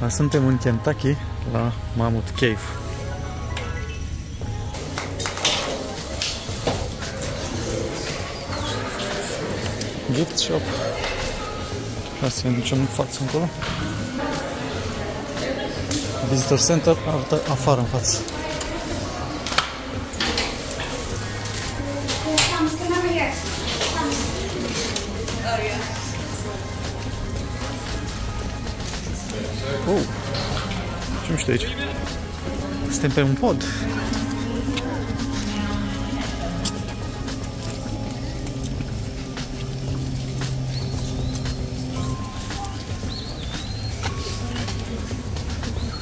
Suntem în Kentucky, la Mammoth Cave. Gift shop. Hai să ne ducem în față încolo. Visitor center, afară în față. Ce nu știu aici? Suntem pe un pod.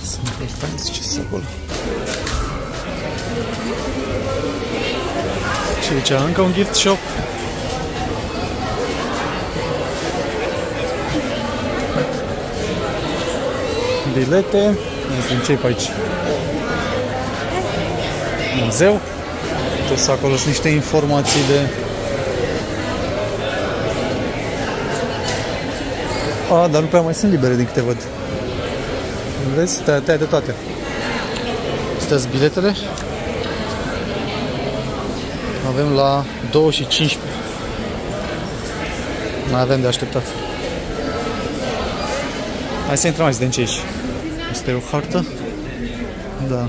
Sunt importanți ce sunt acolo. Și aici încă un gift shop. Bilete. Din ce-i pe aici? Muzeu. Tot acolo sunt niște informații de... dar nu prea mai sunt libere din câte văd. Vezi? Tăia de toate. Astea-s biletele. Avem la 2 și 15. Mai avem de așteptat. Hai să intrăm, hai să vedem ce aici. Asta e o hartă? Da.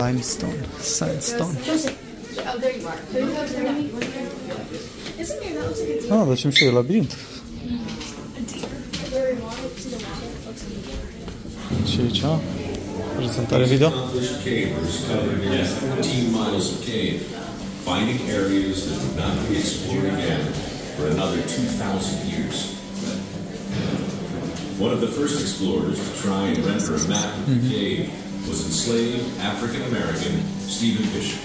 Limestone, sandstone. Dar ce-mi știu, e labirint. Și aici, prezentare video. Finding areas that would not be explored again for another 2,000 years. One of the first explorers to try and render a map of the cave was enslaved African-American Stephen Bishop.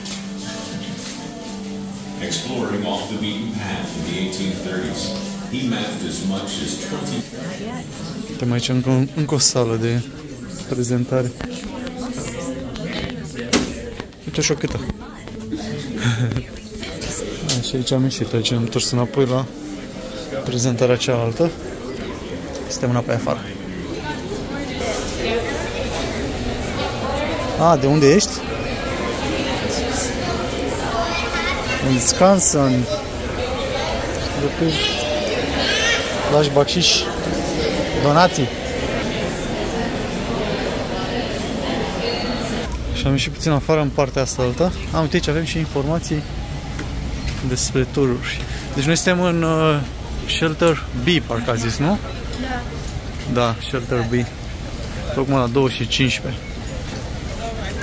Exploring off the beaten path in the 1830s, he mapped as much as 20... Suntem aici încă o sală de prezentare. Uite și o câtă. Și aici am ieșit, aici am întors înapoi la prezentarea cealaltă. Suntem înapoi afară. De unde ești? În Wisconsin. Lași bacșiș, donații. Și am ieșit puțin afară în partea asta altă. Uite, aici avem și informații despre tururi. Deci noi suntem în Shelter B, parcă a zis, nu? Da, Shelter B. Tocmai la 2 și 15.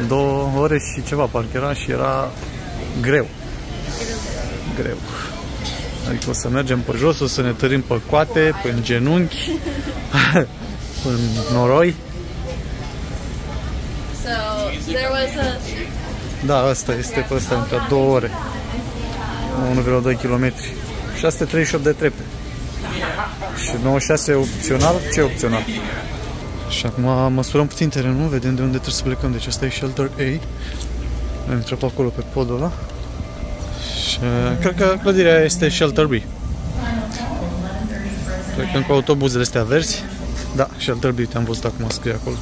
2 ore și ceva parcă era și era greu. Greu. Adică o să mergem pe jos, o să ne tărim pe coate, pe genunchi, în noroi. Da, asta este pe ăsta, între 2 ore. 1,2 km. 638 de trepte. Și 96 e opțional. Ce e opțional? Și acum măsurăm puțin terenul, vedem de unde trebuie să plecăm. Deci asta e Shelter A. Am intrat pe acolo, pe podul ăla. Și cred că clădirea este Shelter B. Plecăm cu autobuzele astea verzi. Da, Shelter B, te-am văzut acum, scrie acolo.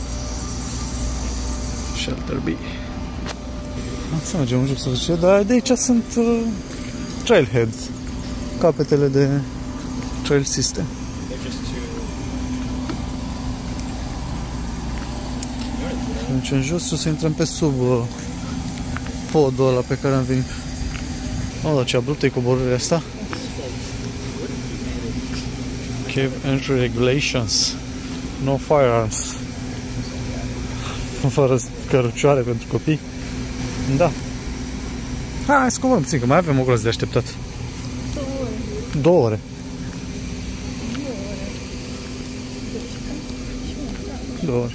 Shelter B. Să mergem în jos să zice, dar de aici sunt trailheads. Capetele de trail system. Deci în jos o să intrăm pe sub podul ăla pe care am venit. Dar ce abruptă e coborârea asta. Cave entry regulations. No firearms. Fără cărucioare pentru copii. Da. Hai să coborăm puțin, că mai avem o groază de așteptat. 2 ore. 2 ore.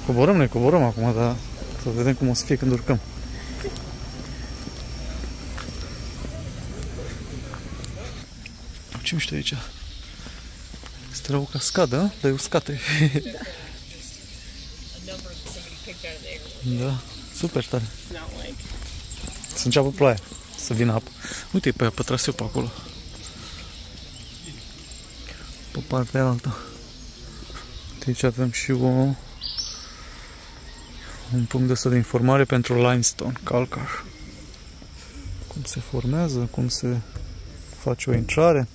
Coborăm, ne coborăm acum, dar să vedem cum o să fie când urcăm. Ce mișto aici? Este la o cascadă, dar e uscată. Da, super tare. Să înceapă ploaia, să vină apă. Uite, pe traseu pe acolo. Pe partea altă. Aici avem și un punct de ăsta de informare pentru limestone, calcar. Cum se formează, cum se face o intrare.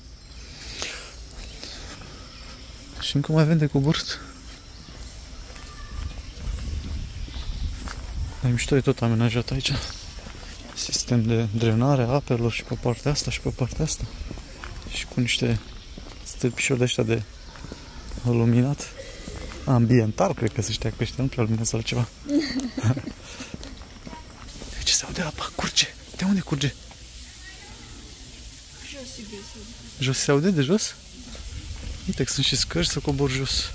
Și încă mai avem de coborât. Dar mișto e tot amenajat aici. Sistem de drenare a apelor și pe partea asta și pe partea asta. Și cu niște stâlpișori de ăștia de luminat. Ambiental, cred că se știa că ăștia nu prea luminează altceva. Ce se aude apa? Curge! De unde curge? Jos se aude de jos? Uite că sunt și scări să cobor jos.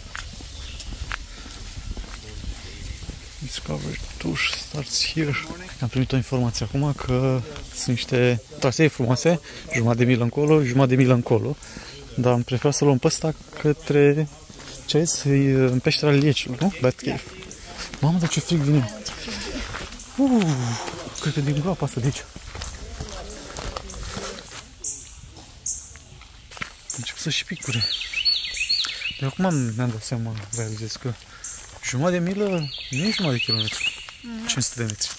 Discover Tour starts here. Am primit o informație acum că sunt niște trasee frumoase, jumătate de milă încolo, jumătate de milă încolo, dar am preferat să luăm pe ăsta către în peștera Lieciului, nu? Bat Cave. Mamă, dar ce frig vine! Cred că din groapa asta de aici. Încep să și picure. De acum mi-am dat seama, realizez că jumătate de milă nu e jumătate de kilometru. 500 de metri.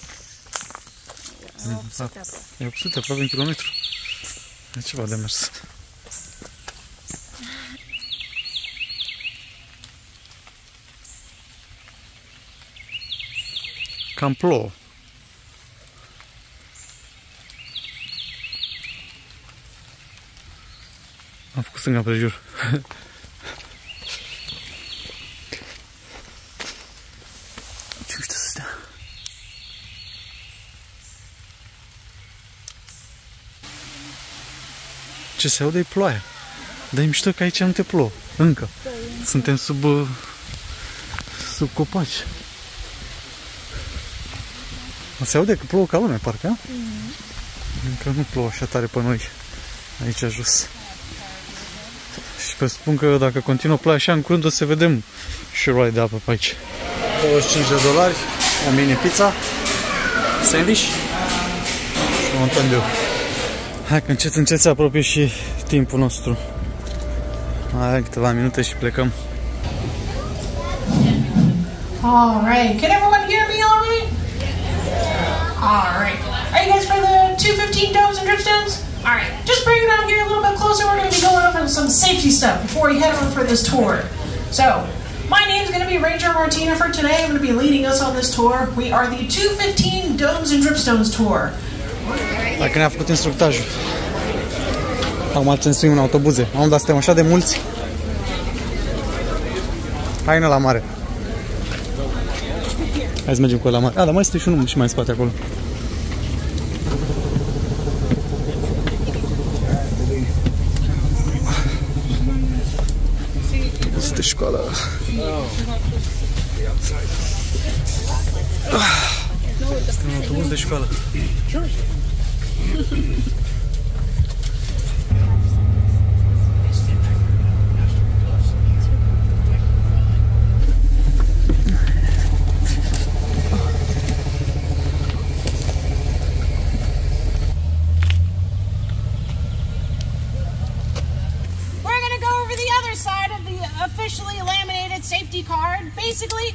E 800, aproape un kilometru. E ceva de mers. Cam plouă. Am făcut stânga prejur. Ce mișto să stea. Ce se aude e ploaia. Dar e mișto că aici nu te plouă. Încă. Suntem sub copaci. Se aude că plouă ca lume, parcă, a? Încă nu plouă așa tare pe noi, aici jos. Și vă spun că dacă continuă ploaia așa, în curând o să vedem șiroale de apă pe aici. $25, o mini pizza, sandwich și un Mountain Dew. Hai că încet, încet se apropie și timpul nostru. Hai câteva minute și plecăm. Alright, can everyone hear me alright? Alright, are you guys for the 215 domes and dripstones? Alright, just bring it down here a little bit closer. We're going to be going over some safety stuff before we head on for this tour. So, my name is going to be Ranger Martina for today. I'm going to be leading us on this tour. We are the 215 Domes and Dripstones tour. Dacă ne-a făcut instructajul. Acum trebuie să în autobuze. Am dat suntem așa de mulți. Hai la mare. Hai să mergem cu ăla mare. Dar mai este și unul și mai în spate acolo. Este școala. Este un autobuz de școală. Officially laminated safety card. Basically,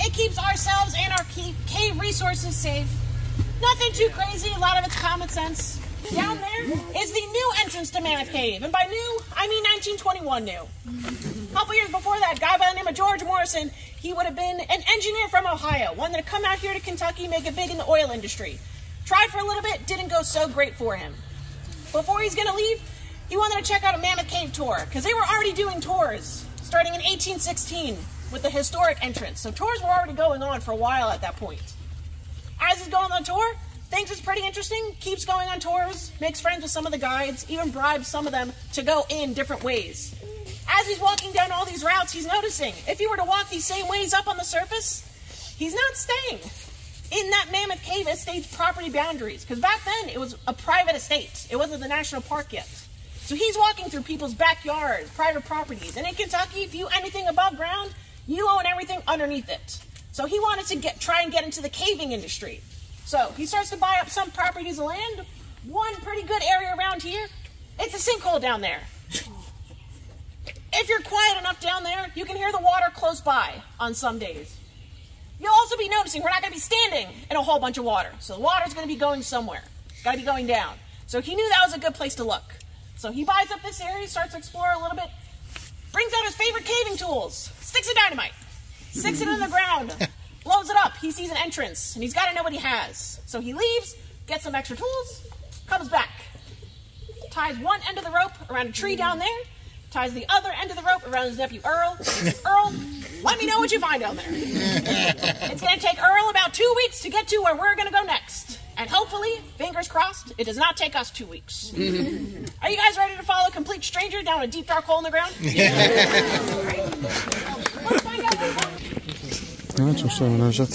it keeps ourselves and our cave resources safe. Nothing too crazy, a lot of it's common sense. Down there is the new entrance to Mammoth Cave, and by new, I mean 1921 new. A couple years before that, a guy by the name of George Morrison, he would have been an engineer from Ohio, one that had come out here to Kentucky, make it big in the oil industry. Tried for a little bit, didn't go so great for him. Before he's gonna leave, he wanted to check out a Mammoth Cave tour, because they were already doing tours starting in 1816 with the historic entrance. So tours were already going on for a while at that point. As he's going on tour, thinks it's pretty interesting, keeps going on tours, makes friends with some of the guides, even bribes some of them to go in different ways. As he's walking down all these routes, he's noticing if he were to walk these same ways up on the surface, he's not staying in that Mammoth Cave estate's property boundaries, because back then it was a private estate. It wasn't the national park yet. So he's walking through people's backyards, private properties. And in Kentucky, if you anything above ground, you own everything underneath it. So he wanted to try and get into the caving industry. So he starts to buy up some properties of land. One pretty good area around here, it's a sinkhole down there. If you're quiet enough down there, you can hear the water close by on some days. You'll also be noticing we're not going to be standing in a whole bunch of water. So the water's going to be going somewhere. It's got to be going down. So he knew that was a good place to look. So he buys up this area, starts to explore a little bit, brings out his favorite caving tools, sticks of dynamite, sticks it in the ground, blows it up. He sees an entrance, and he's got to know what he has. So he leaves, gets some extra tools, comes back, ties one end of the rope around a tree down there, ties the other end of the rope around his nephew Earl. Earl, let me know what you find down there. It's going to take Earl about 2 weeks to get to where we're going to go next. And hopefully, fingers crossed, it does not take us 2 weeks. Are you guys ready to follow a complete stranger down a deep, dark hole in the ground? Let's find out. Ce așa, amenajat.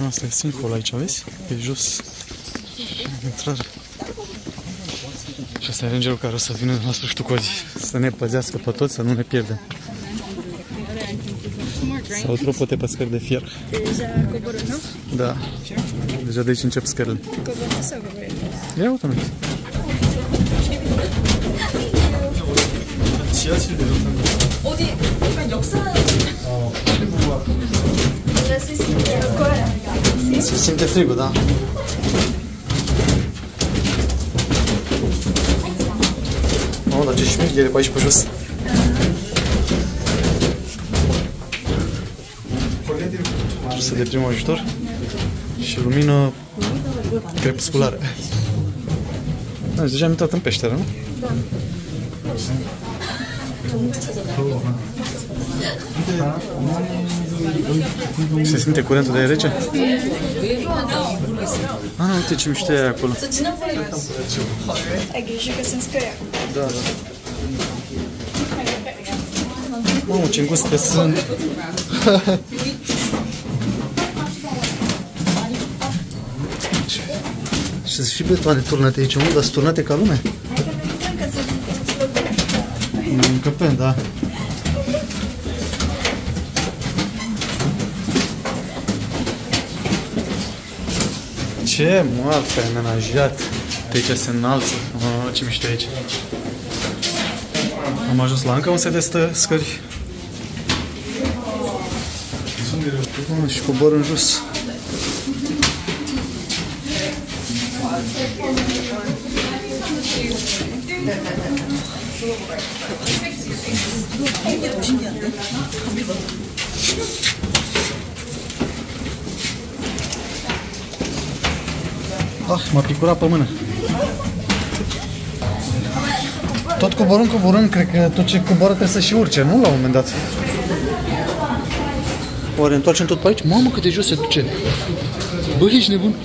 Asta e sinkhole aici, vezi? Pe jos. Intrare. Și asta e rangerul care o să vină la sfârșitul cozii. Să ne păzească pe toți, să nu ne pierdem. Sau tropote pe scări de fier. Deja coborât, nu? Da. Deja de aici încep scările. Coborât sau coborât? Ia uite-mă. 어디 약간 역사 Se simte frigul, da? Mamă, dar ce șmecher pe aici pe jos. Să de prim ajutor și lumină crepusculară. Da, deja am intrat în peșteră, nu? Da. Se simte curentul de rece? Ah, uite ce mișto e acolo. Da, da. Mamă, ce înguste sunt. Și și betoane turnate aici, mă, dar sunt turnate ca lume. Încăpem, da. Ce moarte ai amenajat. De aici se înalță. Oh, ce mișto e aici. Am ajuns la încă un set de scări. Oh, și cobor în jos. Ah, m-a picurat pe mână. Tot coborând, cred că tot ce coboară trebuie să și urce, nu? La un moment dat. Oare întoarcem tot pe aici? Mamă, cât de jos se duce! Bă, ești nebun!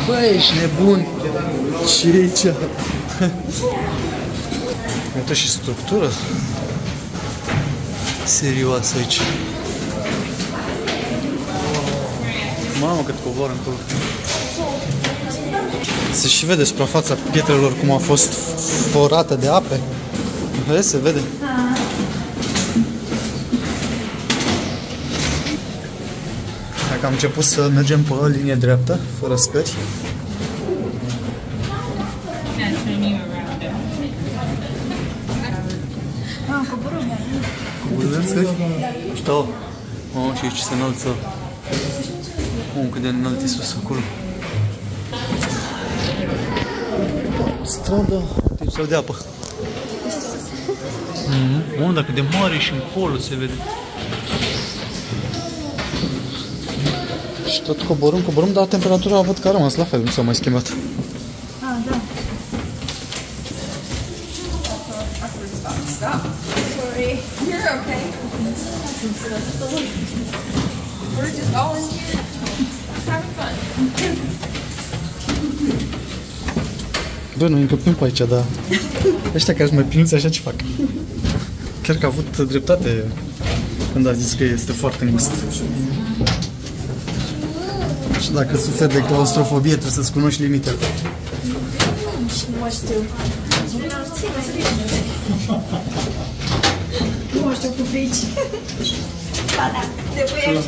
Bă, ești nebun! Ce e aici? Uite și structură serioasă aici. Mamă, cât coboară încolo. Se și vede suprafața pietrelor cum a fost forată de ape. Vezi, se vede. Dacă am început să mergem pe o linie dreaptă, fără scări. Coborând scări? Știu. Oh, și aici se înalță. Cât de înalt e sus acolo. Strada, deci de apă. Onda cât de mare și încolo se vede. Și tot coborâm, dar temperatura văd că a rămas la fel, nu s-a mai schimbat. Ah, da. sorry. You're okay. We're just all in here having fun. Bă, noi încăpim pe aici, dar ăștia care sunt mai plinuți așa ce fac? Chiar că a avut dreptate când a zis că este foarte îngust. Și dacă suferi de claustrofobie, trebuie să-ți cunoști limitele. Și nu mai știu. Nu mai știu cu frici. Ba da, trebuie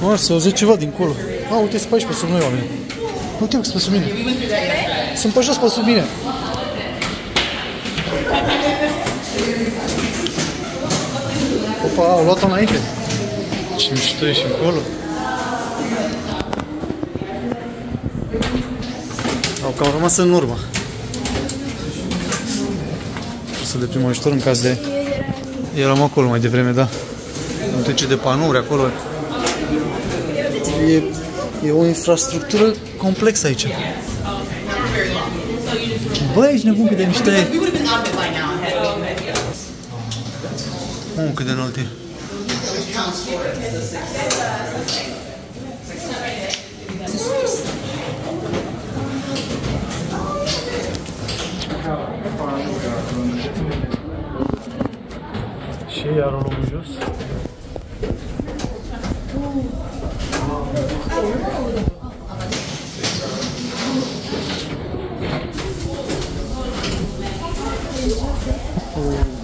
Mă, să auzi ceva dincolo. A, uite, sunt pe aici pe sub noi oameni. Uite, sunt pe sub mine. Sunt pe jos pe sub mine. Opa, au luat-o înainte. Ce mișto e și încolo. Au cam rămas în urmă. O să le primim ajutor în caz de... Eram acolo mai devreme, da. Uite ce de panouri acolo. E o infrastructură complexă aici. Băi, ești nebun cât de mișto e. Cât de înalt e. Și iar o luăm în jos.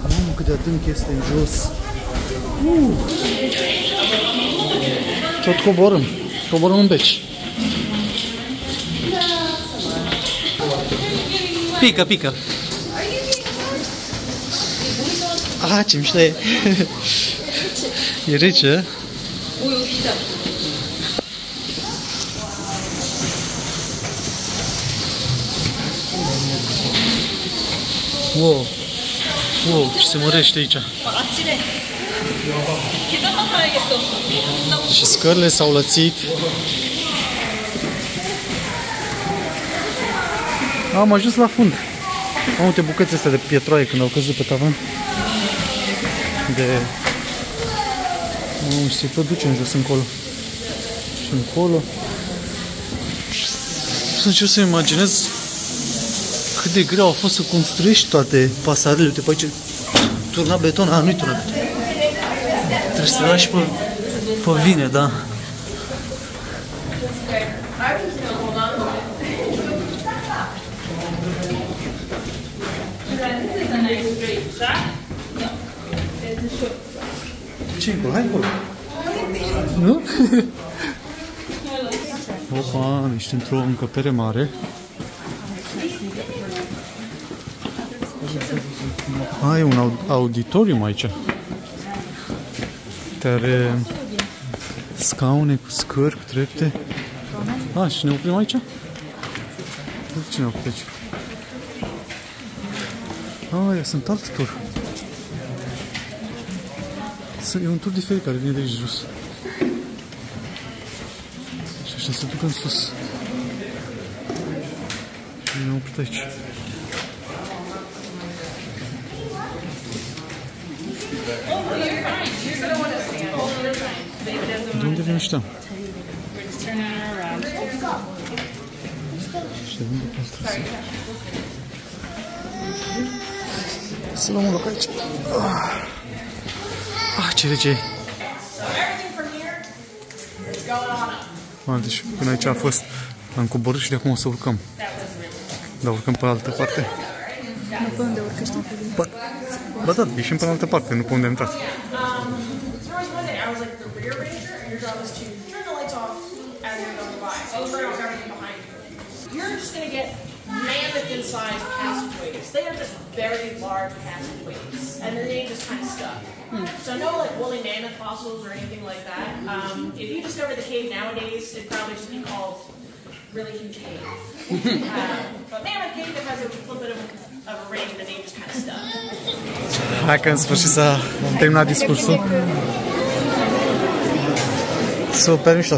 Mamă, cât de adânc este în jos. Tot coborâm. Coborâm în beci. Pică, pică. Ah, ce mișto e. E rece. Wow. Wow, ce se mărește aici. Și scările s-au lățit. Am ajuns la fund. Am uite bucățile astea de pietroaie când au căzut pe tavan. Nu știu, se tot duce în jos încolo. Și încolo. Să încerc să imaginez cât de greu a fost să construiești toate pasarele. Uite pe aici, turna beton. A, nu-i turna beton. Trebuie să te lași pe vine, da. Ce încolo? Hai încolo. Nu? Opa, ești într-o încăpere mare. Ah, e un auditorium aici. Are scaune cu scări, cu trepte. Ah, și ne oprim aici? Ce ne oprim aici? Ah, ia sunt alt tur. E un tur diferit care vine de aici jos. Și ăștia se duc în sus. Și ne-am oprit aici. De unde vin ăștia? Ăștia vin de pe străzi. Să luăm un loc aici. Ce rece e. Deci până aici a fost. Am coborât și de acum o să urcăm. Dar urcăm pe altă parte. Nu pe unde urcă, știi pe vine. Ba da, ieșim pe altă parte, nu pe unde am intrat. Mammoth-sized passageways. They are just very large passageways, and the name just kind of stuck. So no like woolly mammoth fossils or anything like that. If you discover the cave nowadays, it'd probably just be called really huge cave. But mammoth cave, it has a little bit of a ring. The name just kind of stuck. Hai că în sfârșit s-a terminat discursul. Super mișto.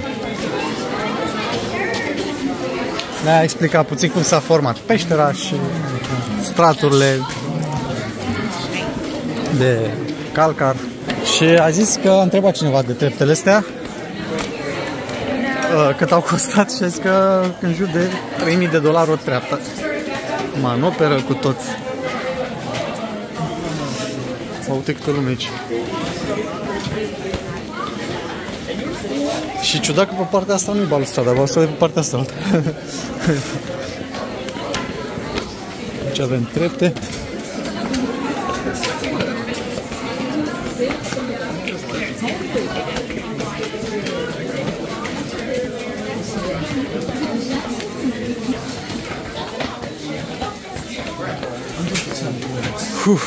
Ne-a explicat puțin cum s-a format peștera și straturile de calcar. Și a zis că a întrebat cineva de treptele astea cât au costat și a zis că în jur de $3.000 o treaptă. Manoperă cu tot. Uite câtă lume aici. Și ciudat că pe partea asta nu e balustrada, balustrada e pe partea asta altă. Aici avem trepte.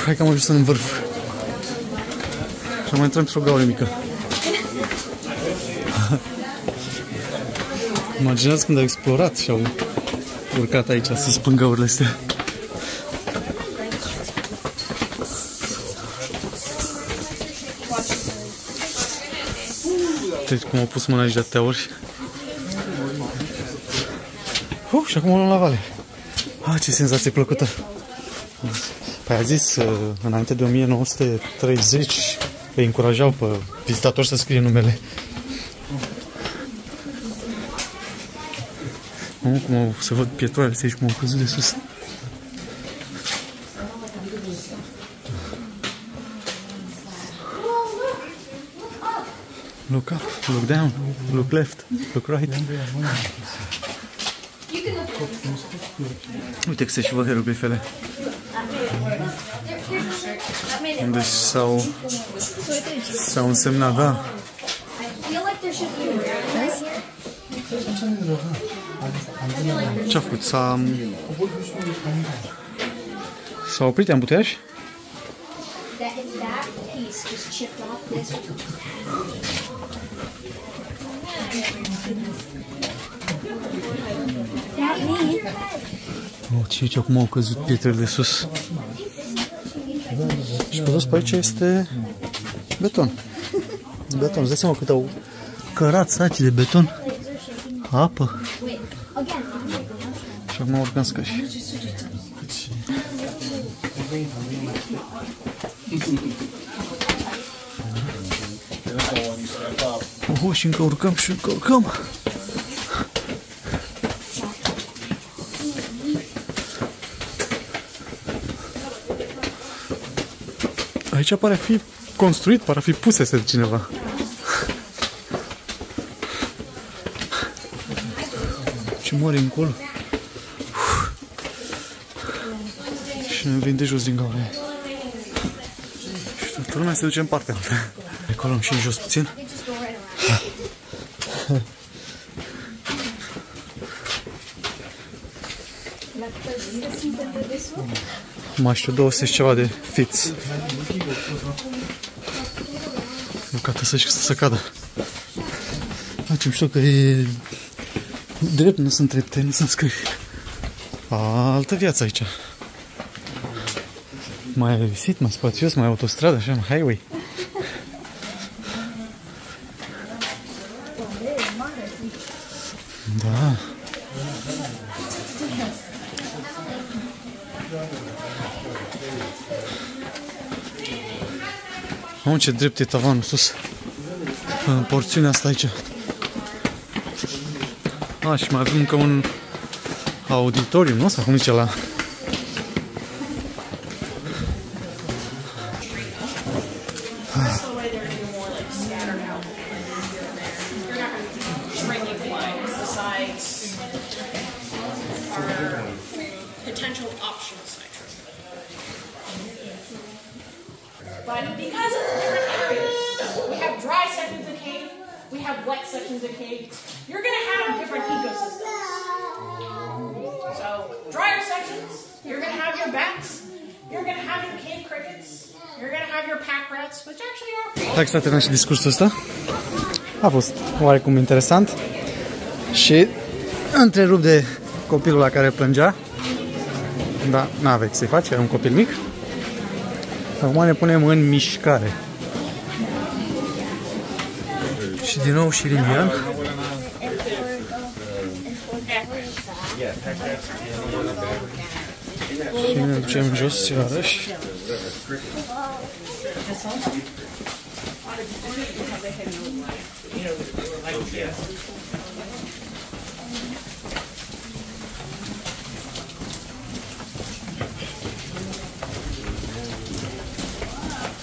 Hai că am ajuns în vârf. Și mai intrăm într-o gaură mică. Imaginează când au explorat și au urcat aici să spun gaurile astea. Uite cum au pus mâna aici de atâtea ori. Și acum o luăm la vale. Ce senzație plăcută! Păi a zis, înainte de 1930, îi încurajau pe vizitatori să scrie numele. Cum se văd pietroarele aici, cum au căzut de sus. Look up, look down, look left, look right. Uite că se și văd hieroglifele. Deci s-au însemnat, da. Ce-a făcut? S-a oprit ambuteiaj? Ce acum au căzut pietrele de sus. Și pe pe aici este beton. Beton. Îți dai seama cât au cărat saci de beton? Apă. Și acum urcăm scăși. Și încă urcăm și încă urcăm. Aici pare a fi construit, pare a fi puse de cineva. Ce mori încolo. Și ne vin de jos din gaură. Și toată lumea se duce în partea altă. Acolo și în jos puțin. Mai știu 200 și ceva de fiți. Nu ca să cadă. Ce știu că e drept, nu sunt trepte, nu sunt scări. Altă viață aici. Mai visit, mai spațios, mai autostradă, așa, mai highway. Da. Am ce drept e tavanul sus. În porțiunea asta aici. Și mai avem încă un auditorium, nu? Sau cum zice la... But because of the different areas, we have dry sections of cave, we have wet sections of cave, you're going to have different ecosystems. So, drier sections, you're going to have your bats, you're going to have your cave crickets, you're going to have your pack rats, which actually are... Dacă s-a terminat și discursul ăsta, a fost oarecum interesant și întrerupt de copilul la care plângea, dar n-aveți să-i faci, era un copil mic. Acum ne punem în mișcare. Și din nou Șirimian. Și ne ducem jos iarăși.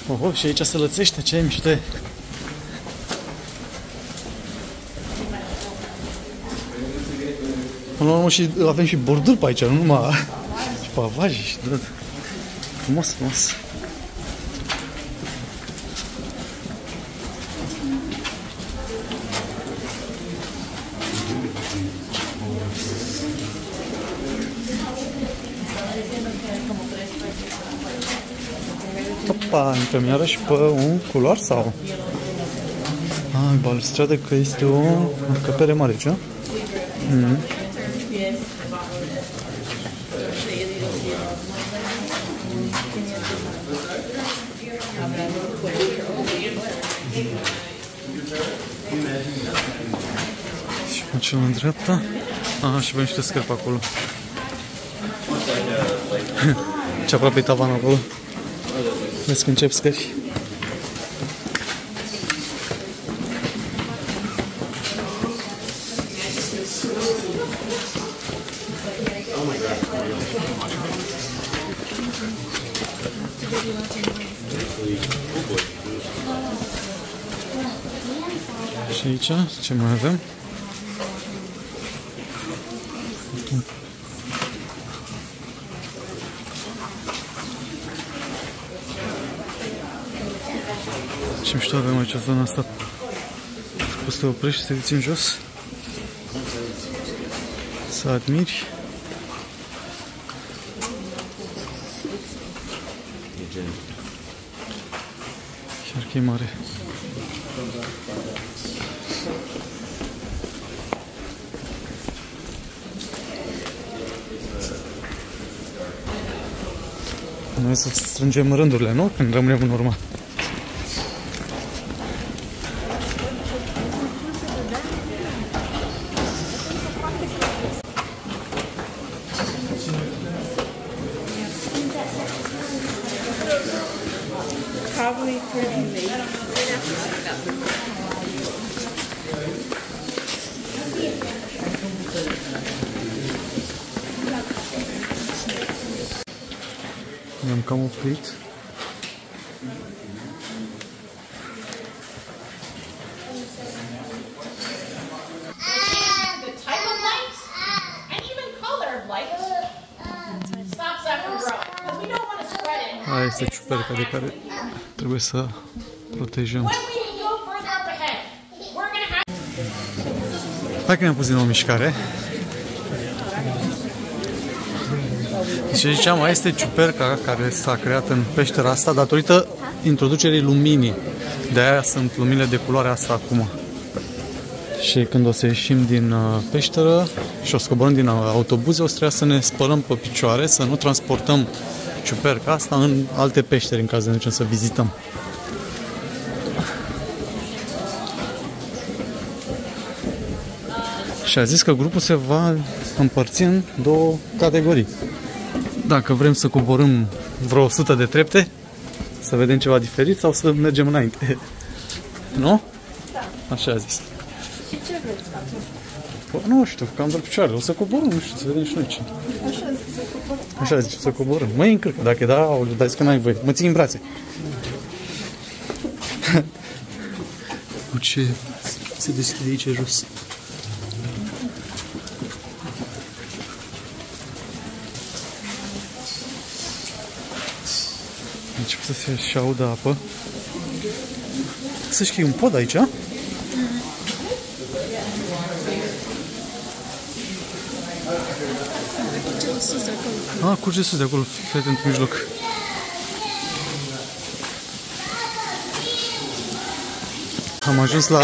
Oho, și aici se lățește, ce mișto e. Până la urmă și avem și borduri pe aici, nu numai și pavaje și tot. Frumos, frumos. Opa, intrăm iarăși pe un culoar sau? Ah, balustradă că este o încăpere mare, ce? Și pe cel în dreapta. Aha, și avem niște scări pe acolo. Ce aproape e tavanul acolo. Vezi că încep scări. Și aici, ce mai avem? Ce mișto avem aici, zona asta. Poți să te oprești și să te ții în jos. Să admiri. Chiar că e mare. Noi să strângem rândurile, nu? Când rămânem în urmă. Ne-am cam oprit. The type of light and even color of light stops that from growing because we don't want to spread it. Aia este ciuperca de care trebuie să protejăm. When we go further up ahead, we're going to have. Hai că ne-am pus din nou mișcare. Și ziceam, mai este ciuperca care s-a creat în peștera asta datorită introducerii luminii. De-aia sunt luminile de culoarea asta acum. Și când o să ieșim din peșteră și o scoborăm din autobuze, o să trebui să ne spălăm pe picioare, să nu transportăm ciuperca asta în alte peșteri în caz de ne ducem să vizităm. Și a zis că grupul se va împărți în două categorii. Dacă vrem să coborâm vreo 100 de trepte, să vedem ceva diferit sau să mergem înainte. Nu? Așa a zis. Și ce vreți acum? Păi, nu știu, cam doar picioarele. O să coborâm, nu știu, să vedem și noi ce. Așa zic, să coborâm. Așa zice, să coborâm. Măi, încărcă, dacă e da, dar zic că n-ai voie. Mă ții în brațe. Cu ce se deschide aici jos? Deci să se și audă apă. Să știi, un pod aici? Ah, curge sus de acolo, fii atent în mijloc. Am ajuns la...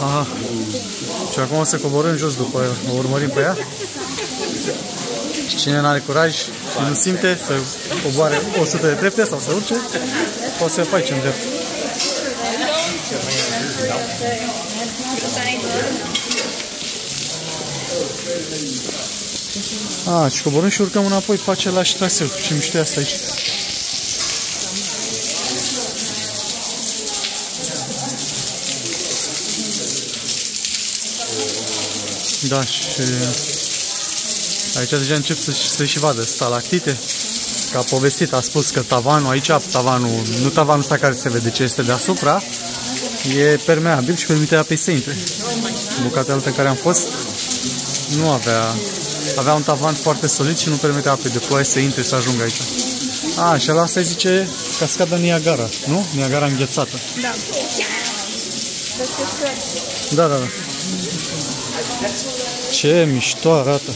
Aha. Și acum o să coborâm jos după aia. O urmărim pe ea? Și cine n-are curaj și nu simte să coboare 100 de trepte sau să urce, poate să faci în drept. Și coborâm și urcăm înapoi pe același traseu. Ce mișto e asta aici. Da, și aici deja încep să și vadă stalactite. Ca povestit, a spus că tavanul aici, nu tavanul ăsta care se vede ce este deasupra, e permeabil și permite apei să intre. Bucatele altă în care am fost nu avea un tavan foarte solid și nu permitea apei de ploaie să intre, să ajungă aici. Și ăla se zice cascada Niagara, nu? Niagara înghețată. Da. Da. Ce mișto arată!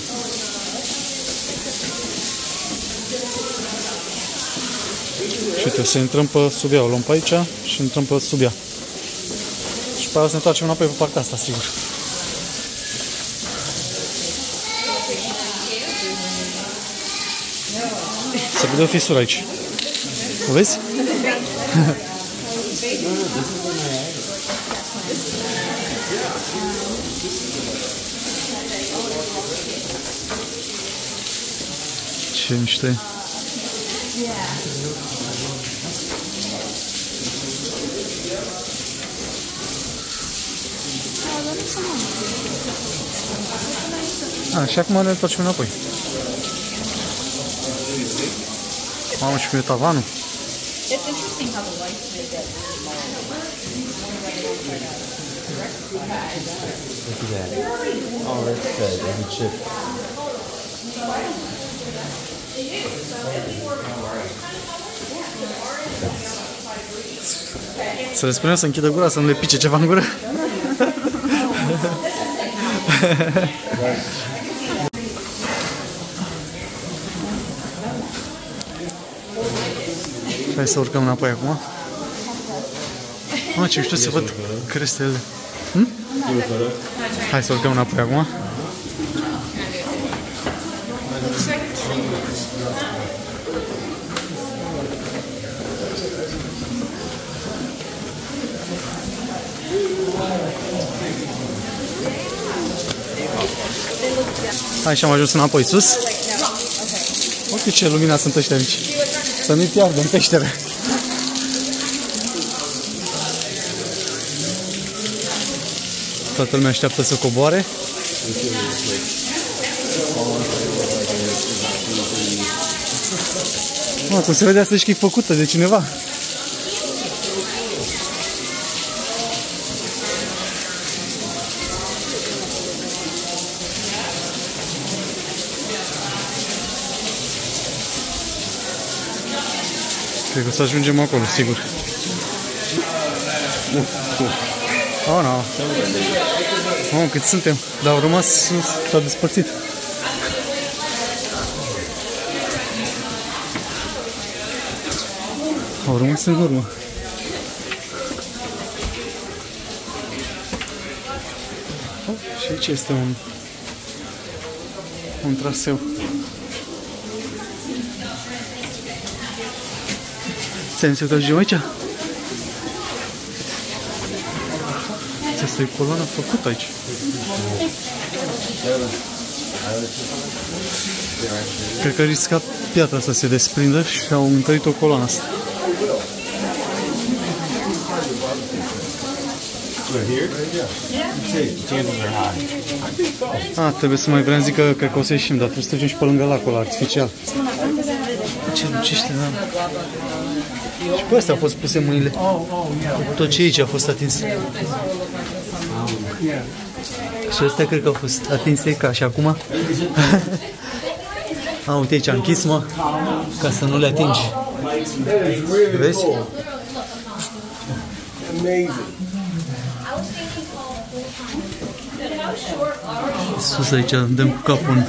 Și uite, o să intrăm pe sub ea, o luăm pe aici și intrăm pe sub ea. Și pe aia o să ne întoarcem înapoi pe partea asta, sigur. Se vede o fisură aici. O vezi? Ce mișto e. Și acum ne întoarcem înapoi. Mamă, și cum e tavanul. Să le spunem să închidă gura, să nu le pice ceva în gură. Hai să urcăm înapoi acum. Ce mișto să văd crestele. Hai să urcăm înapoi acum. Hai și am ajuns înapoi sus. Uite ce lumina sunt ăștia mici. Să nu-i piardă în peșteră. Toată lumea așteaptă să coboare. Cum se vede asta și că e făcută de cineva. Cred că o să ajungem acolo, sigur. No. Cât suntem? Dar au rămas, s-a despărțit. Au rămas în urmă. Și aici este un traseu. Ți-am zis că ajungem aici? Asta e coloana făcută aici. Cred că risca piatra să se desprindă și au întărit o coloană asta. Trebuie să mai vrem, zic că cred că o să ieșim, dar trebuie să trecem și pe lângă lacul artificial. Ce lucește, da. Și pe astea au fost puse mâinile. Tot ce aici a fost atins. Și astea cred că au fost atinse ca și acum. Uite aici, a închis, mă, ca să nu le atingi. Vezi? Sus aici, dăm cu capul în...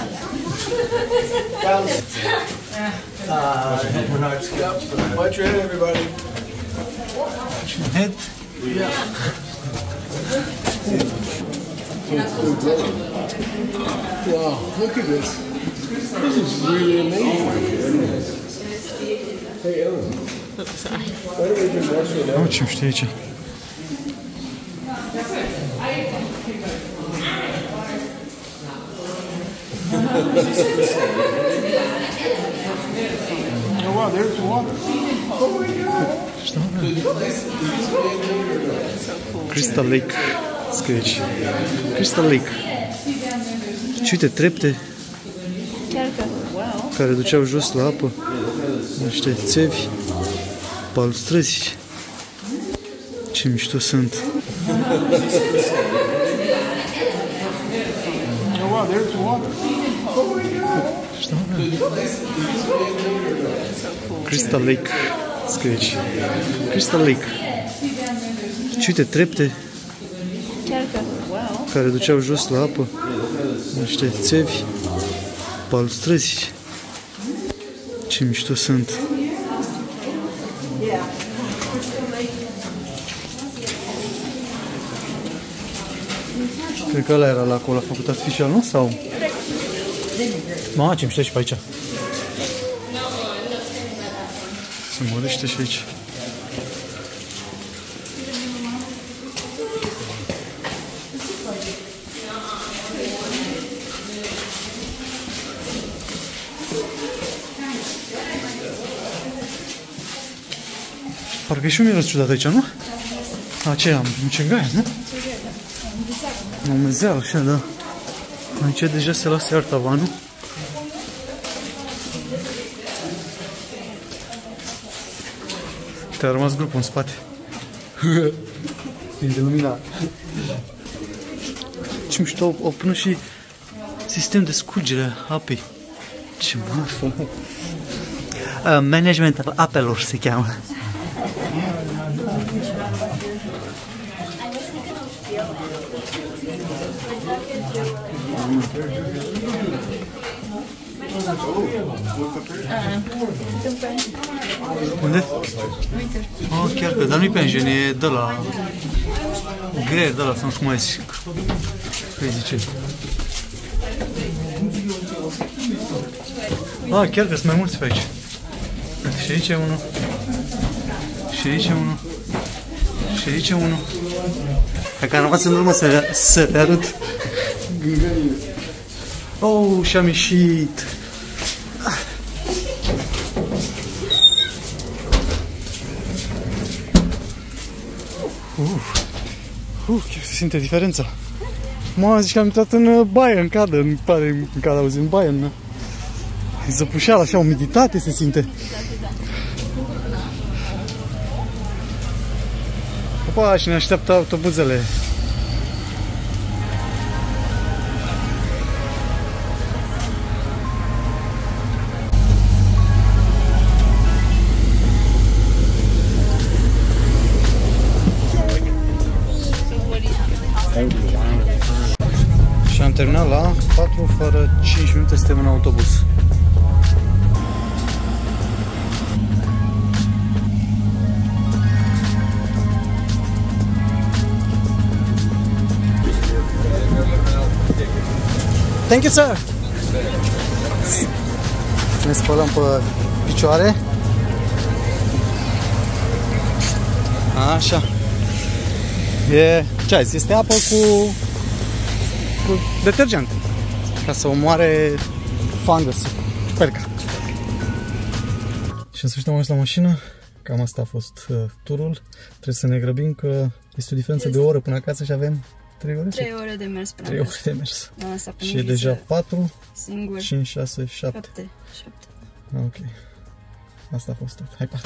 Watch your head, everybody. Watch your head. Wow, look at this. This is is really amazing. Hey, Ellen. Why don't we just watch it now? Ce știu aici? Oh, wow, there's water. Crystal Lake. Scrie aici. Crystal Lake. Și uite, trepte care duceau jos la apă. Niște țevi, balustrăzi. Ce mișto sunt. Oh, wow, there's water. Crystal Lake. Scrie aici. Crystal Lake. Și uite, trepte care duceau jos la apă. Niște țevi, balustrăzi. Ce mișto sunt. Cred că ăla era la acolo, a făcut artificial, nu? Sau? Mamă, ce mișto și pe aici. Se mărește și aici. Parcă e și un miros ciudat aici, nu? Aceea, mucengaia, nu? Mămezeau, așa, da. Aici deja se lasă iar tavanul. Te-a rămas grupul în spate. E de lumina. Ce mișto, au până și sistem de scurgere a apei. Ce marfă. Management al apelor se cheamă. Unde? Oh, chiar că, dar nu-i pension, e de la greier, de la, sau nu știu cum mai zic. Că-i zice. Ah, chiar că sunt mai mulți pe aici. Și aici e unul. Și aici e unul. Și aici e unul. Hai că am rămas în urmă să le arăt. Oh, și-am ieșit. Chiar se simte diferența. Mă, zici că am intrat în baie, în cadă, în cadă, auzi, în baie, în zăpușeală, așa, umiditate se simte. Opa, și ne așteaptă autobuzele. Și am terminat la 4 fără 5 minute, suntem în autobuz. Thank you, sir! Ne spălăm pe picioare. Așa. Ce ai zis? Este apă cu detergent. Ca să omoare fungusul. Perca. Și în sfârșit am ajuns la mașină. Cam asta a fost turul. Trebuie să ne grăbim că este o diferență de o oră până acasă și avem 3 ore? 3 ore de mers până 3 ore de mers. Da, și e deja 4, singur. 5, 6, 7. 7. Ok. Asta a fost tot. Hai, pa!